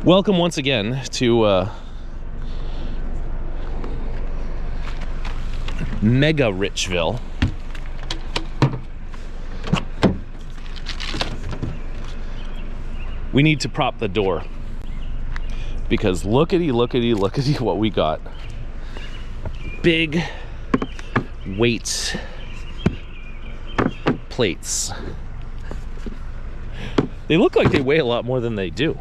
Welcome once again to Mega Richville. We need to prop the door because lookity what we got. Big weight plates. They look like they weigh a lot more than they do.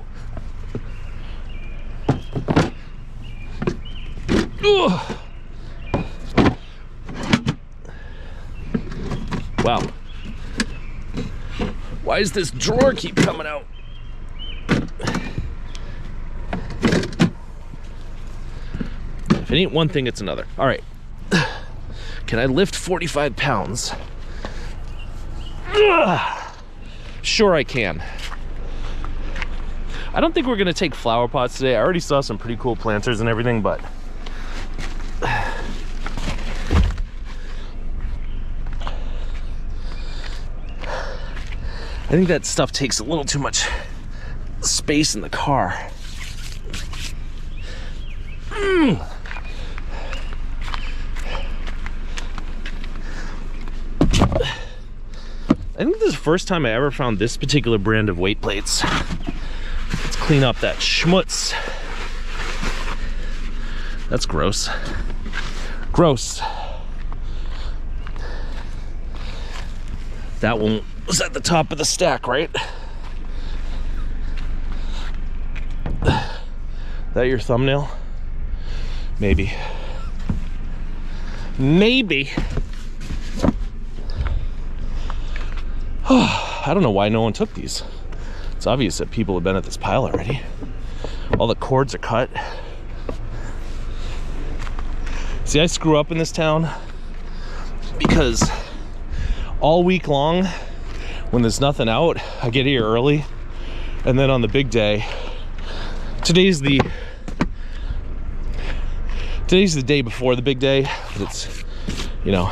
Ugh. Wow. Why does this drawer keep coming out? If it ain't one thing, it's another. All right. Can I lift 45 pounds? Ugh. Sure I can. I don't think we're gonna take flower pots today. I already saw some pretty cool planters and everything, but I think that stuff takes a little too much space in the car. I think this is the first time I ever found this particular brand of weight plates. Let's clean up that schmutz. That's gross. Gross. That one was at the top of the stack, right? That your thumbnail? Maybe. Maybe. I don't know why no one took these. It's obvious that people have been at this pile already. All the cords are cut. See, I screw up in this town because all week long, when there's nothing out, I get here early, and then on the big day, today's the day before the big day, but it's, you know,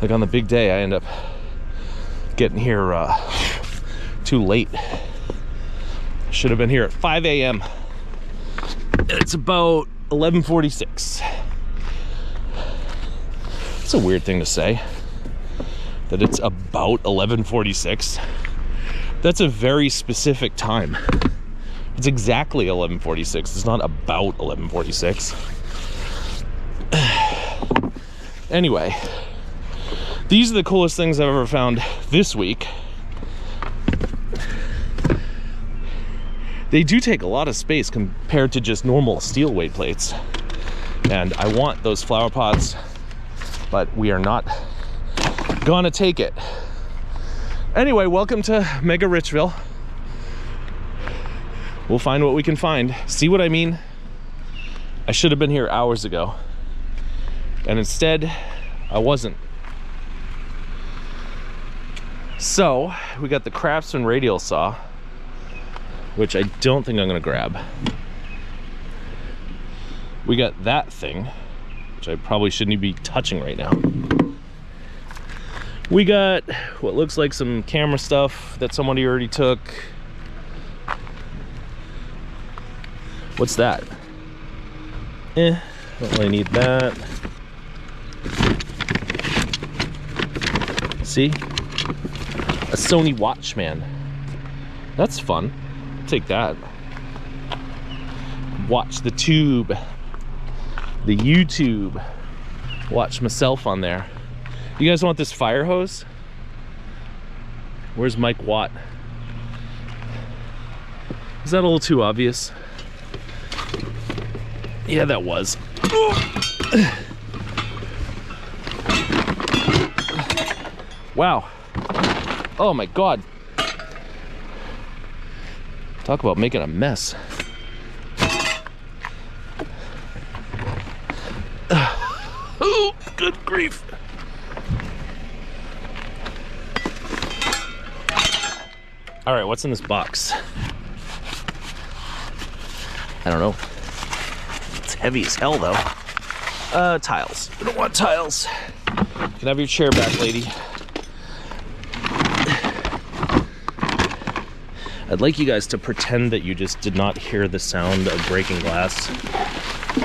like on the big day, I end up getting here too late. Should have been here at 5 a.m. It's about 11:46. It's a weird thing to say, that it's about 11:46. That's a very specific time. It's exactly 11:46. It's not about 11:46. Anyway, these are the coolest things I've ever found this week. They do take a lot of space compared to just normal steel weight plates. And I want those flower pots, but we are not gonna take it. Anyway, welcome to Mega Richville. We'll find what we can find. See what I mean? I should have been here hours ago. And instead, I wasn't. So, we got the Craftsman radial saw, which I don't think I'm gonna grab. We got that thing, which I probably shouldn't be touching right now. We got what looks like some camera stuff that somebody already took. What's that? Don't really need that. See? A Sony Watchman. That's fun. Take that. Watch the tube. The YouTube. Watch myself on there. You guys want this fire hose? Where's Mike Watt? Is that a little too obvious? Yeah, that was. Wow. Oh my God. Talk about making a mess. Oh, good grief. All right, what's in this box? I don't know. It's heavy as hell though. Tiles. We don't want tiles. You can have your chair back, lady. I'd like you guys to pretend that you just did not hear the sound of breaking glass.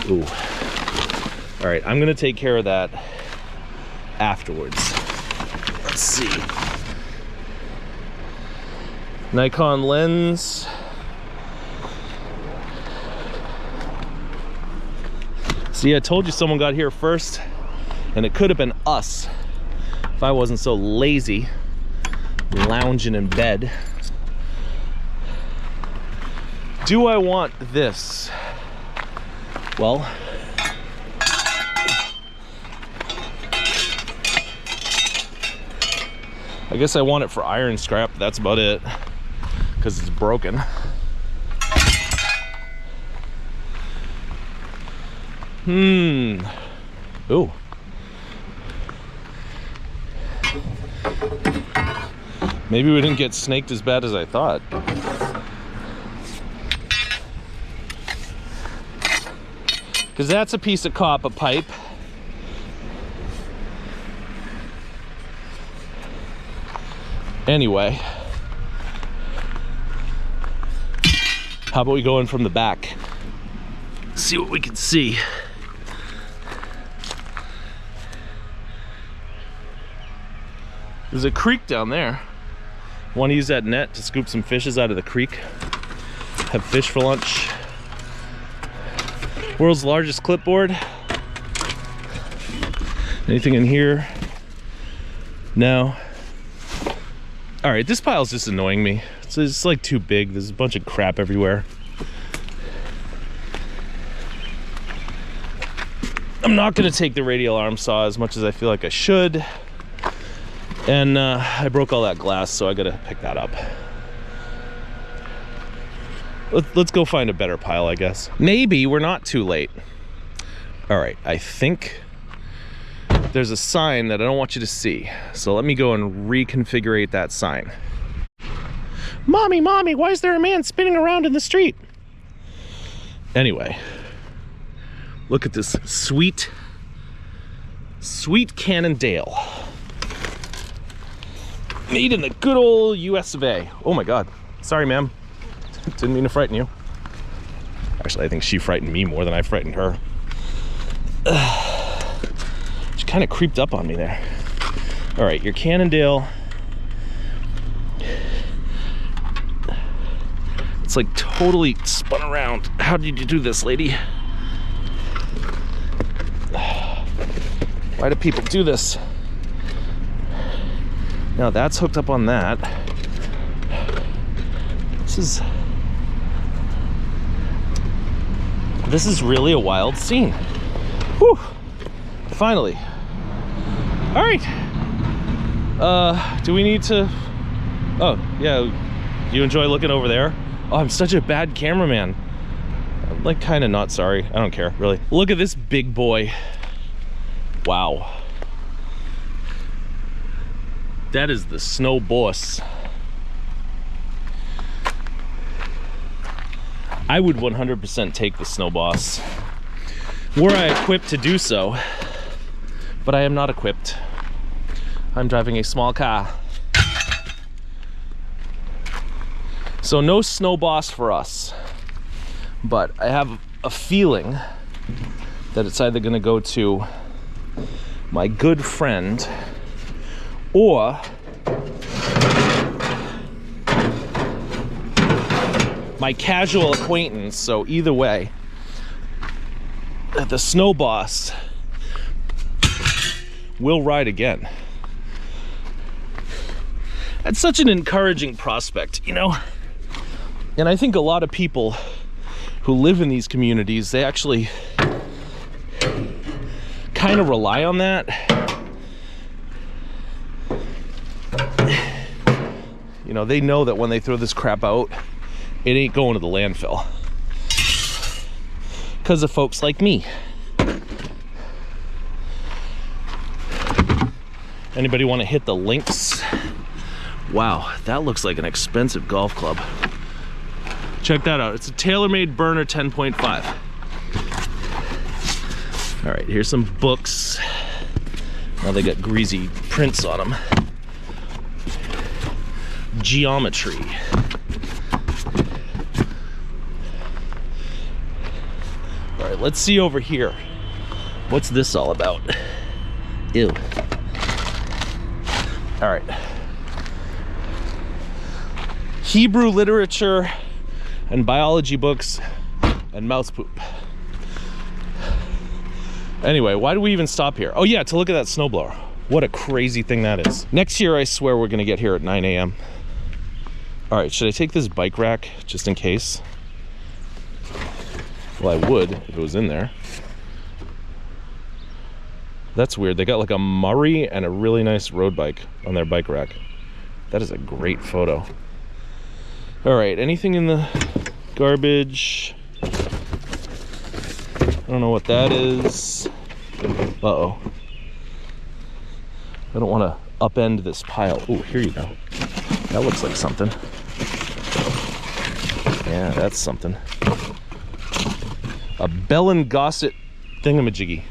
Ooh. All right, I'm gonna take care of that afterwards. Let's see. Nikon lens. See, I told you someone got here first, and it could have been us if I wasn't so lazy, lounging in bed. Do I want this? Well, I guess I want it for iron scrap. That's about it, because it's broken. Ooh. Maybe we didn't get snaked as bad as I thought. Because that's a piece of copper pipe. Anyway, how about we go in from the back? See what we can see. There's a creek down there. Want to use that net to scoop some fishes out of the creek. Have fish for lunch. World's largest clipboard. Anything in here? No. All right, this pile's just annoying me. It's like too big. There's a bunch of crap everywhere. I'm not gonna take the radial arm saw as much as I feel like I should. And I broke all that glass, so I gotta pick that up. Let's go find a better pile, I guess. Maybe we're not too late. All right, I think there's a sign that I don't want you to see. So let me go and reconfigure that sign. Mommy, Mommy, why is there a man spinning around in the street? Anyway, look at this sweet Cannondale. Made in the good old US of A. Oh my God, sorry ma'am. Didn't mean to frighten you. Actually, I think she frightened me more than I frightened her. She kind of creeped up on me there. All right, your Cannondale. It's like totally spun around. How did you do this, lady? Why do people do this? Now that's hooked up on that. This is really a wild scene. Whew. Finally. All right. Do we need to? Oh yeah. You enjoy looking over there? Oh, I'm such a bad cameraman. I'm like kind of not sorry. I don't care really. Look at this big boy. Wow. That is the Snow Boss. I would 100% take the Snow Boss. Were I equipped to do so, but I am not equipped. I'm driving a small car. So no Snow Boss for us, but I have a feeling that it's either gonna go to my good friend or my casual acquaintance. So either way, the Snow Boss will ride again. That's such an encouraging prospect, you know? And I think a lot of people who live in these communities, they actually kind of rely on that. You know, they know that when they throw this crap out, it ain't going to the landfill. Because of folks like me. Anybody want to hit the links? Wow, that looks like an expensive golf club. Check that out. It's a TaylorMade Burner 10.5. All right, here's some books. Now they got greasy prints on them. Geometry. right, let's see over here. What's this all about? Ew. All right. Hebrew literature and biology books and mouse poop. Anyway, why do we even stop here? Oh yeah, to look at that snowblower. What a crazy thing that is. Next year, I swear we're gonna get here at 9 a.m. All right, should I take this bike rack just in case? Well, I would if it was in there. That's weird. They got like a Murray and a really nice road bike on their bike rack. That is a great photo. All right, anything in the garbage? I don't know what that is. Uh-oh. I don't want to upend this pile. Oh, here you go. That looks like something. Yeah, that's something. A Bell and Gossett thingamajiggy.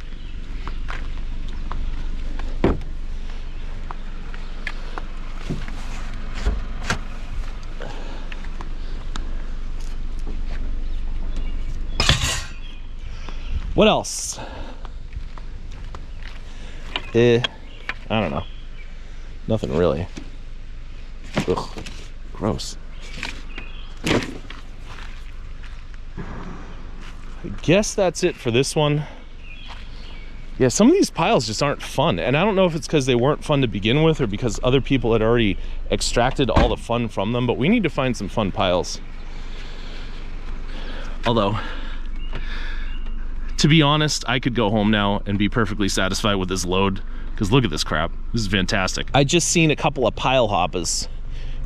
What else? I don't know. Nothing really. Ugh, gross. I guess that's it for this one. Yeah, some of these piles just aren't fun. And I don't know if it's because they weren't fun to begin with or because other people had already extracted all the fun from them, but we need to find some fun piles. Although, to be honest, I could go home now and be perfectly satisfied with this load, because look at this crap. This is fantastic. I just seen a couple of pile hoppers,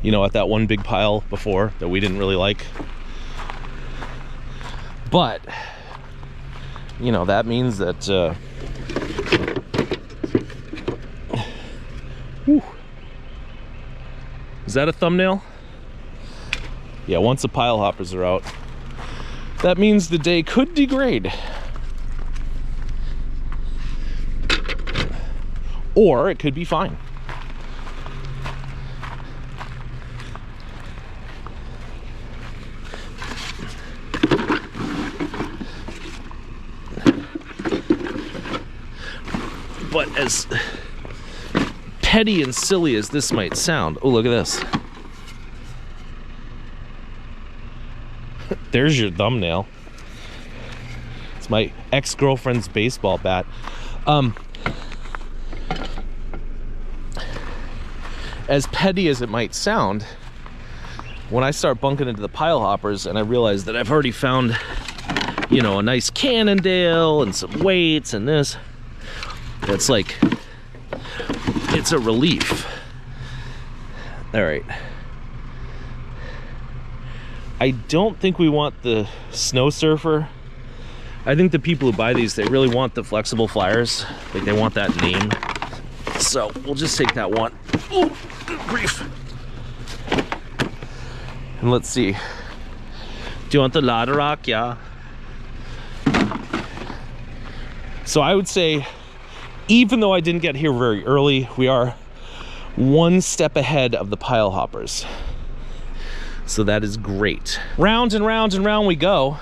you know, at that one big pile before that we didn't really like. But, you know, that means that, whew. Is that a thumbnail? Yeah, once the pile hoppers are out, that means the day could degrade. Or it could be fine. But as petty and silly as this might sound, oh, look at this. There's your thumbnail. It's my ex-girlfriend's baseball bat. As petty as it might sound, when I start bunking into the pile hoppers and I realize that I've already found, you know, a nice Cannondale and some weights and this, it's like, it's a relief. All right. I don't think we want the Snow Surfer. I think the people who buy these, they really want the flexible flyers. Like, they want that name. So we'll just take that one. Ooh, good grief. And let's see. Do you want the ladder rock? Yeah. So I would say, even though I didn't get here very early, we are one step ahead of the pile hoppers. So that is great. Round and round and round we go.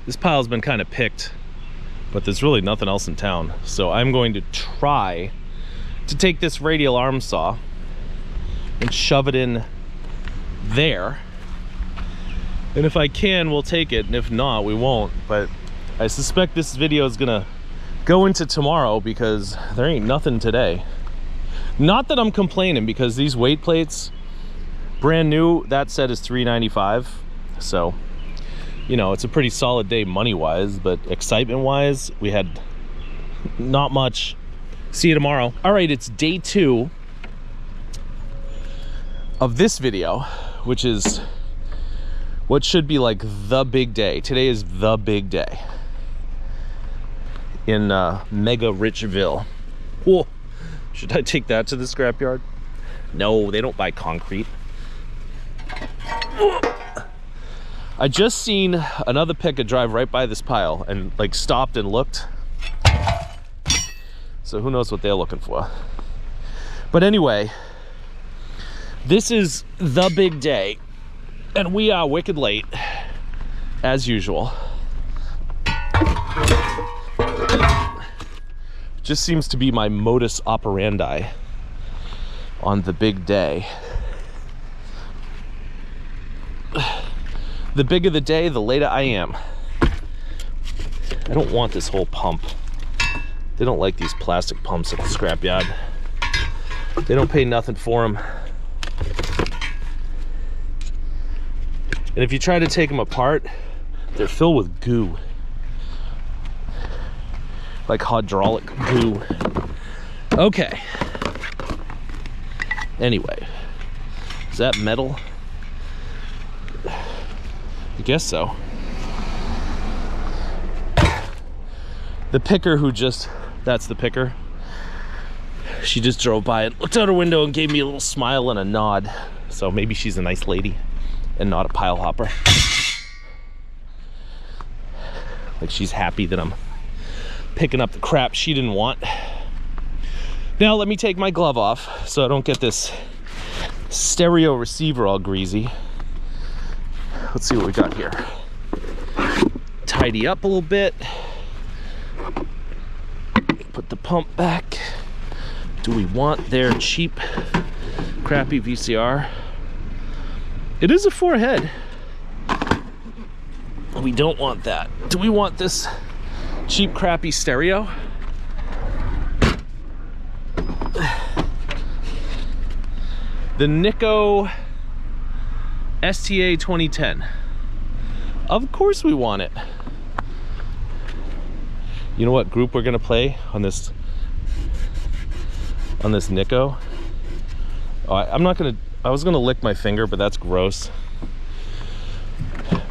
This pile's been kind of picked, but there's really nothing else in town. So I'm going to try to take this radial arm saw and shove it in there. And if I can, we'll take it, and if not, we won't. But I suspect this video is gonna go into tomorrow because there ain't nothing today. Not that I'm complaining, because these weight plates, brand new, that set is $3.95. So, you know, it's a pretty solid day money-wise, but excitement-wise, we had not much. See you tomorrow. All right, it's day 2 of this video, which is what should be like the big day. Today is the big day in Mega Richville. Whoa, should I take that to the scrapyard? No, they don't buy concrete. I just seen another pickup drive right by this pile and like stopped and looked. So who knows what they're looking for. But anyway, this is the big day and we are wicked late as usual. Just seems to be my modus operandi on the big day. The bigger the day, the later I am. I don't want this whole pump. They don't like these plastic pumps at the scrapyard. They don't pay nothing for them. And if you try to take them apart, they're filled with goo. Like hydraulic goo. Okay. Anyway, is that metal? I guess so. The picker that's the picker. She just drove by and looked out her window and gave me a little smile and a nod. So maybe she's a nice lady and not a pile hopper. Like she's happy that I'm picking up the crap she didn't want. Now let me take my glove off so I don't get this stereo receiver all greasy. Let's see what we got here. Tidy up a little bit. Put the pump back. Do we want their cheap, crappy VCR? It is a 4-head. We don't want that. Do we want this cheap, crappy stereo? The Nikko STA 2010. Of course we want it. You know what group we're gonna play on this Nikko? Oh, I was gonna lick my finger, but that's gross.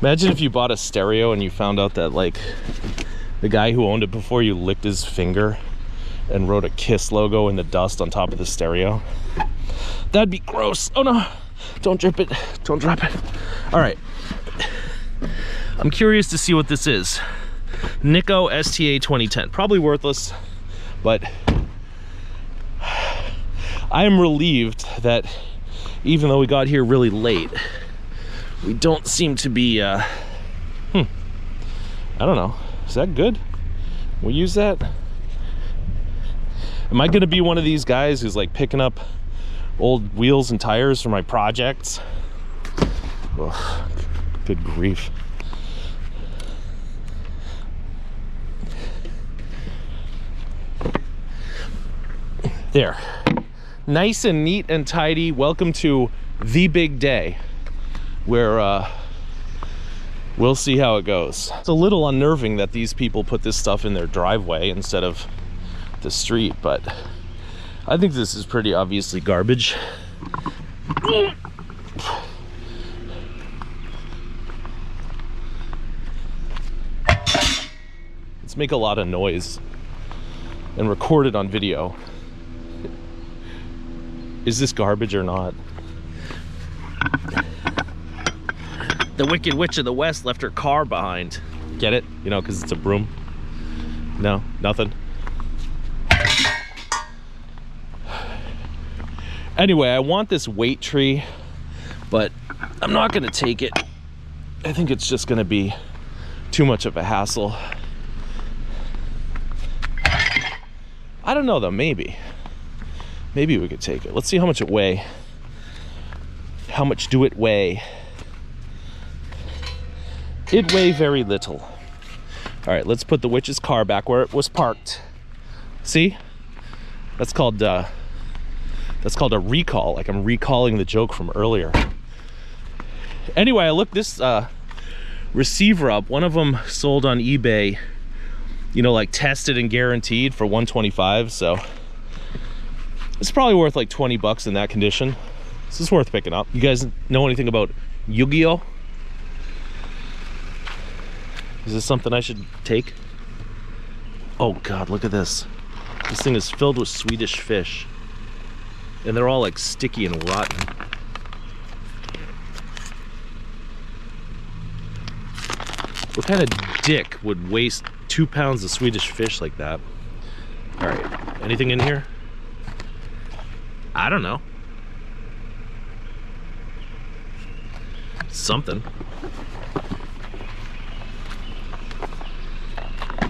Imagine if you bought a stereo and you found out that like the guy who owned it before you licked his finger and wrote a KISS logo in the dust on top of the stereo. That'd be gross. Oh no, don't drip it, don't drop it. All right, I'm curious to see what this is. Nikko STA 2010, probably worthless, but I am relieved that even though we got here really late, we don't seem to be, I don't know, is that good? We'll use that? Am I gonna be one of these guys who's like picking up old wheels and tires for my projects? Ugh, good grief. There, nice and neat and tidy. Welcome to the big day, where we'll see how it goes. It's a little unnerving that these people put this stuff in their driveway instead of the street, but I think this is pretty obviously garbage. Let's make a lot of noise and record it on video. Is this garbage or not? The Wicked Witch of the West left her car behind. Get it? You know, because it's a broom. No, nothing. Anyway, I want this weight tree, but I'm not gonna take it. I think it's just gonna be too much of a hassle. I don't know though, maybe. Maybe we could take it. Let's see how much it weigh. How much do it weigh? It weigh very little. All right, let's put the witch's car back where it was parked. See? That's called a recall. Like I'm recalling the joke from earlier. Anyway, I looked this receiver up. One of them sold on eBay, you know, like tested and guaranteed for $125. So it's probably worth like 20 bucks in that condition. This is worth picking up. You guys know anything about Yu-Gi-Oh? Is this something I should take? Oh God, look at this. This thing is filled with Swedish fish. And they're all like sticky and rotten. What kind of dick would waste 2 pounds of Swedish fish like that? All right, anything in here? I don't know. Something.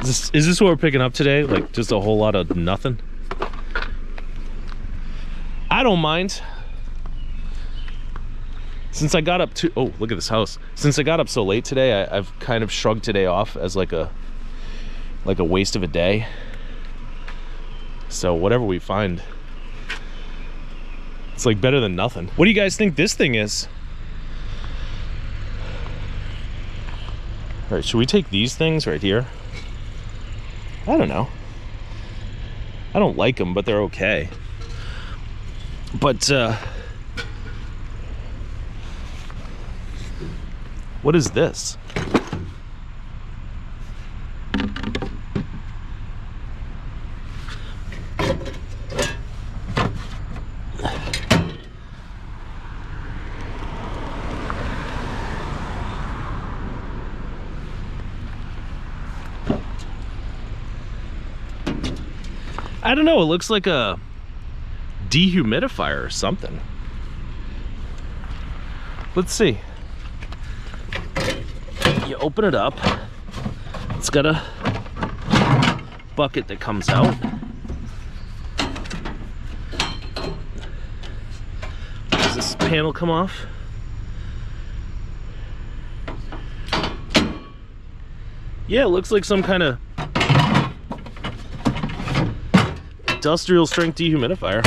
Is this what we're picking up today? Like just a whole lot of nothing? I don't mind. Since I got up to, oh, look at this house. Since I got up so late today, I've kind of shrugged today off as like a waste of a day. So whatever we find, it's like better than nothing. What do you guys think this thing is? All right, should we take these things right here? I don't know. I don't like them, but they're okay. But what is this? I don't know, it looks like a dehumidifier or something. Let's see. You open it up. It's got a bucket that comes out. Does this panel come off? Yeah, it looks like some kind of industrial strength dehumidifier.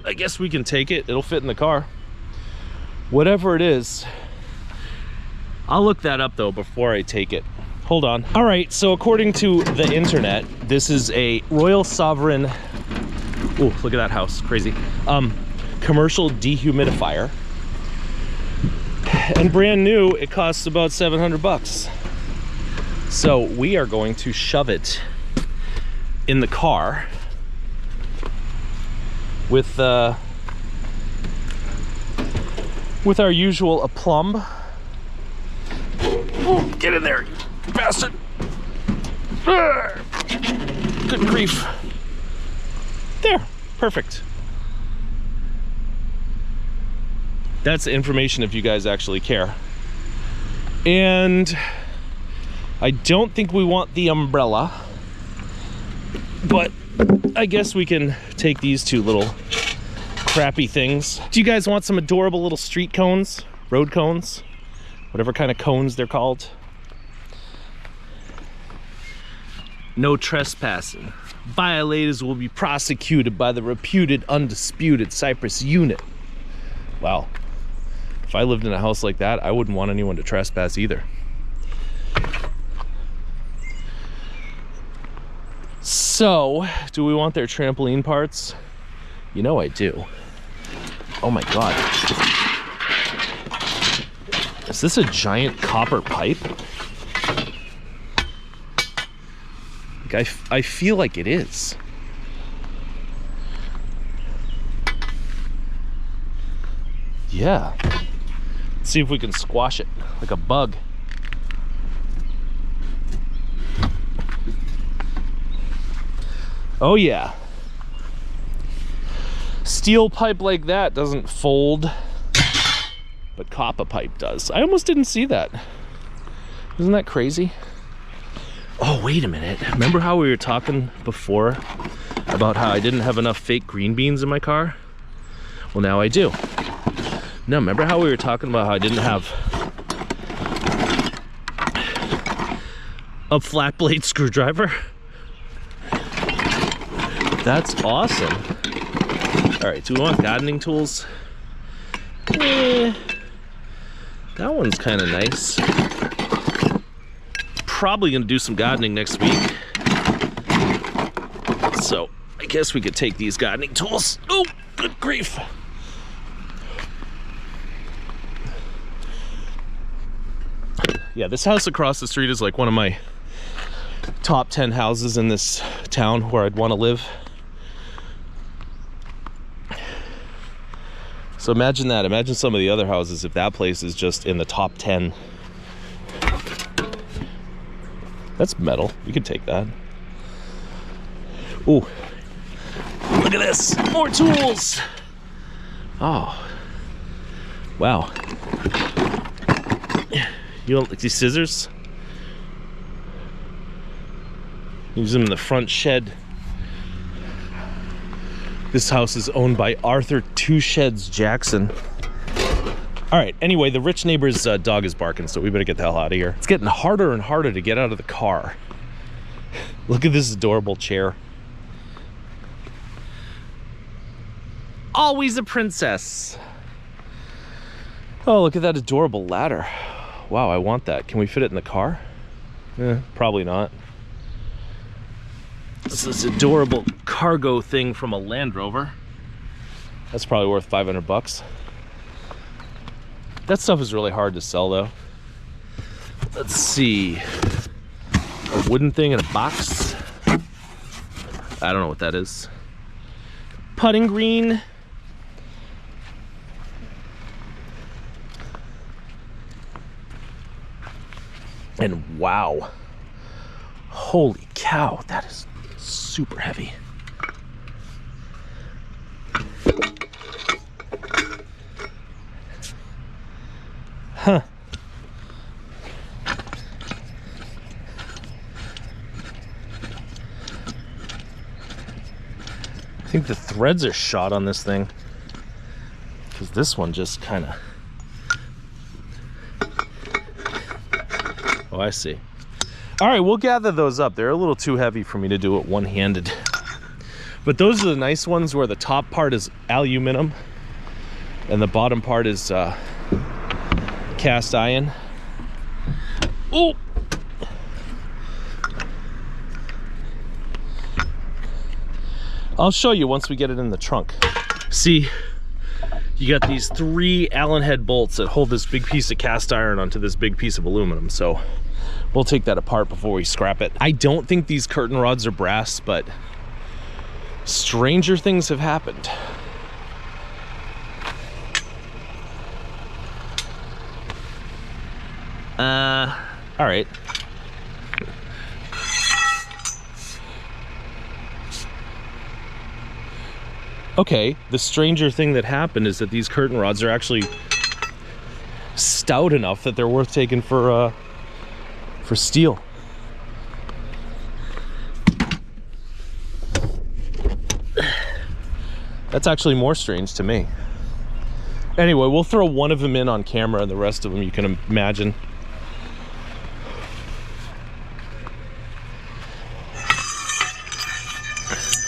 I guess we can take it. It'll fit in the car. Whatever it is. I'll look that up though before I take it. Hold on. All right, so according to the internet, this is a Royal Sovereign, oh, look at that house, crazy. Commercial dehumidifier. And brand new, it costs about 700 bucks. So we are going to shove it in the car with our usual aplomb. Oh, get in there, you bastard! Good grief. There, perfect. That's the information if you guys actually care. And I don't think we want the umbrella, but I guess we can take these two little crappy things. Do you guys want some adorable little street cones? Road cones? Whatever kind of cones they're called. No trespassing. Violators will be prosecuted by the reputed undisputed Cypress unit. Wow. If I lived in a house like that, I wouldn't want anyone to trespass either. So, do we want their trampoline parts? You know I do. Oh my God. Is this a giant copper pipe? Like I feel like it is. Yeah. Let's see if we can squash it like a bug. Oh yeah. Steel pipe like that doesn't fold, but copper pipe does. I almost didn't see that. Isn't that crazy? Oh, wait a minute. Remember how we were talking before about how I didn't have enough fake green beans in my car? Well, now I do. No, remember how we were talking about how I didn't have a flat blade screwdriver? That's awesome. All right, do we want gardening tools? That one's kind of nice. Probably gonna do some gardening next week. So I guess we could take these gardening tools. Oh, good grief. Yeah, this house across the street is like one of my top 10 houses in this town where I'd want to live. So imagine that. Imagine some of the other houses if that place is just in the top 10. That's metal. We could take that. Ooh. Look at this. More tools. Oh. Wow. You don't like these scissors? Use them in the front shed. This house is owned by Arthur Two Sheds Jackson. All right, anyway, the rich neighbor's dog is barking, so we better get the hell out of here. It's getting harder and harder to get out of the car. Look at this adorable chair. Always a princess. Oh, look at that adorable ladder. Wow, I want that. Can we fit it in the car? Probably not. This is this adorable cargo thing from a Land Rover. That's probably worth 500 bucks. That stuff is really hard to sell though. Let's see. A wooden thing in a box. I don't know what that is. Putting green. And wow. Holy cow, that is super heavy. Huh. I think the threads are shot on this thing, because this one just kind of... Oh, I see. All right, we'll gather those up. They're a little too heavy for me to do it one-handed. But those are the nice ones where the top part is aluminum and the bottom part is cast iron. Oh! I'll show you once we get it in the trunk. See, you got these 3 Allen head bolts that hold this big piece of cast iron onto this big piece of aluminum, so we'll take that apart before we scrap it. I don't think these curtain rods are brass, but stranger things have happened. All right. Okay, the stranger thing that happened is that these curtain rods are actually stout enough that they're worth taking for steel. That's actually more strange to me. Anyway, we'll throw one of them in on camera and the rest of them you can imagine.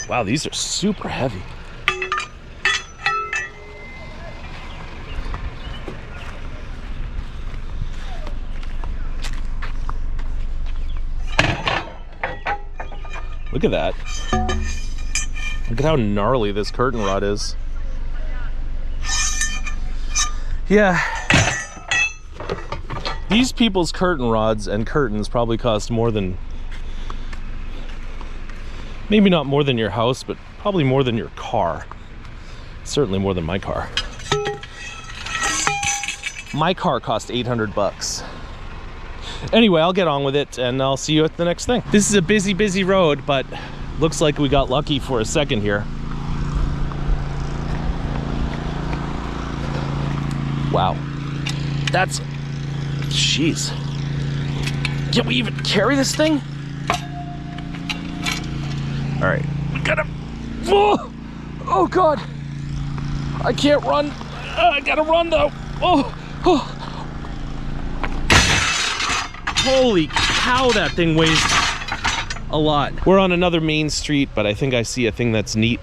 Wow, these are super heavy. Look at that. Look at how gnarly this curtain rod is. Yeah. These people's curtain rods and curtains probably cost more than, maybe not more than your house, but probably more than your car. Certainly more than my car. My car cost 800 bucks. Anyway, I'll get on with it and I'll see you at the next thing. This is a busy road, but looks like we got lucky for a second here. Wow. That's... jeez. Can we even carry this thing? All right, we gotta... Oh God. I can't run. I gotta run though. Oh. Holy cow, that thing weighs a lot. We're on another main street, but I think I see a thing that's neat.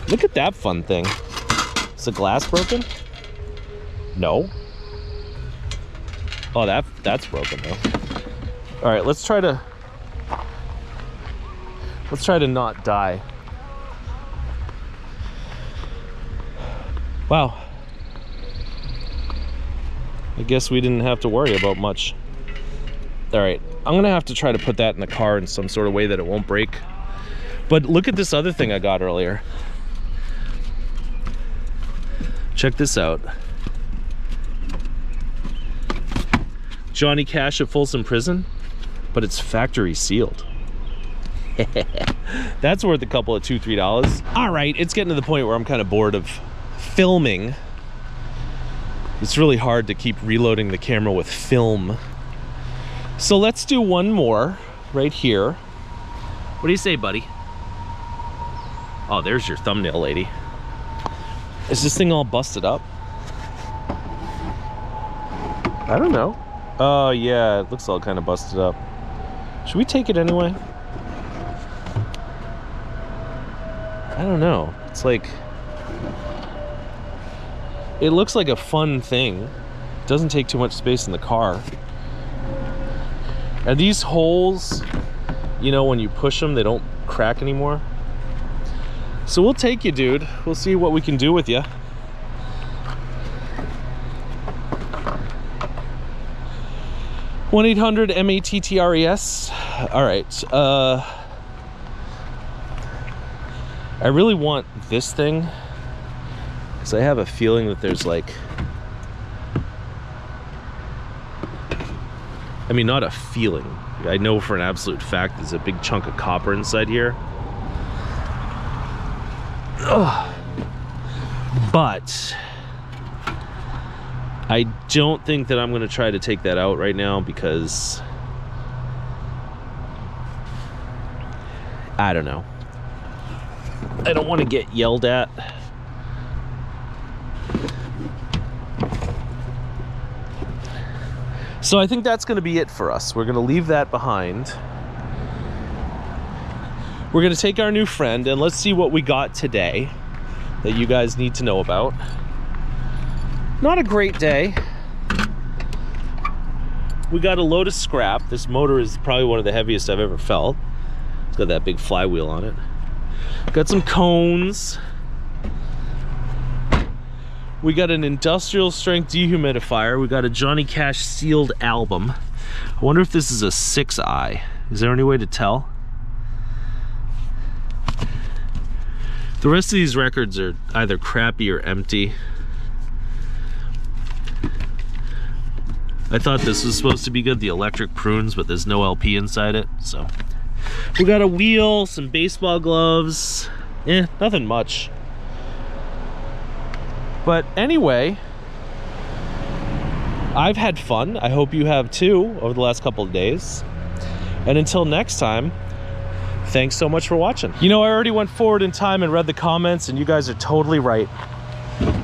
Look at that fun thing. Is the glass broken? No. Oh, that's broken though. All right, let's try to not die. Wow. I guess we didn't have to worry about much. All right, I'm gonna have to try to put that in the car in some sort of way that it won't break. But look at this other thing I got earlier. Check this out. Johnny Cash at Folsom Prison, but it's factory sealed. That's worth a couple of $2-3. All right, it's getting to the point where I'm kind of bored of filming. It's really hard to keep reloading the camera with film. So let's do one more right here. What do you say, buddy? Oh, there's your thumbnail, lady. Is this thing all busted up? I don't know. Oh yeah, it looks all kind of busted up. Should we take it anyway? I don't know. It's like, it looks like a fun thing. It doesn't take too much space in the car. And these holes, you know, when you push them, they don't crack anymore. So we'll take you, dude. We'll see what we can do with you. (1-800-MATTRES). All right. I really want this thing because I have a feeling that there's like, I mean, not a feeling. I know for an absolute fact there's a big chunk of copper inside here. Ugh. But I don't think that I'm going to try to take that out right now because I don't know. I don't want to get yelled at. So I think that's going to be it for us. We're going to leave that behind. We're going to take our new friend and let's see what we got today that you guys need to know about. Not a great day. We got a load of scrap. This motor is probably one of the heaviest I've ever felt. It's got that big flywheel on it. Got some cones. We got an industrial strength dehumidifier. We got a Johnny Cash sealed album. I wonder if this is a 6i. Is there any way to tell? The rest of these records are either crappy or empty. I thought this was supposed to be good, the electric prunes, but there's no LP inside it, so. We got a wheel, some baseball gloves. Nothing much. But anyway, I've had fun. I hope you have too over the last couple of days. And until next time, thanks so much for watching. You know, I already went forward in time and read the comments, and you guys are totally right.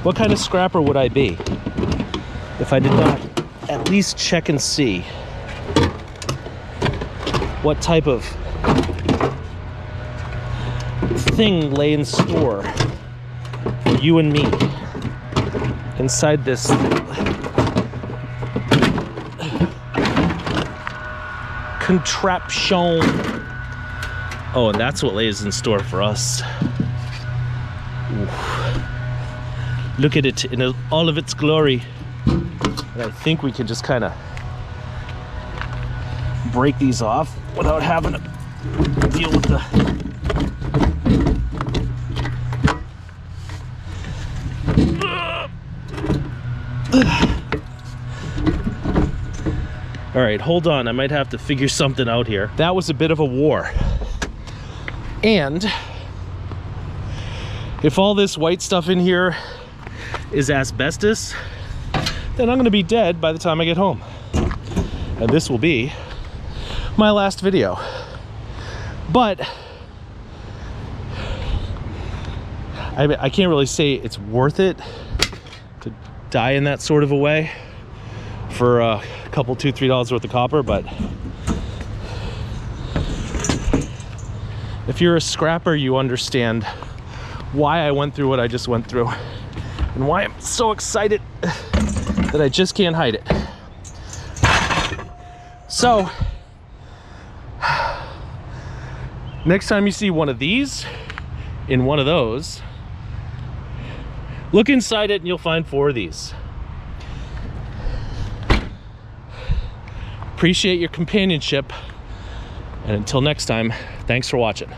What kind of scrapper would I be if I did not at least check and see what type of thing lay in store for you and me inside this contraption? Oh, and that's what lays in store for us. Ooh. Look at it in all of its glory. And I think we can just kind of break these off without having to deal with the all right, hold on, I might have to figure something out here. That was a bit of a war. And if all this white stuff in here is asbestos, then I'm gonna be dead by the time I get home. And this will be my last video. But I can't really say it's worth it to die in that sort of a way for a couple, $2-3 worth of copper, but if you're a scrapper, you understand why I went through what I just went through and why I'm so excited that I just can't hide it. So next time you see one of these in one of those, look inside it and you'll find 4 of these. Appreciate your companionship, and until next time, thanks for watching.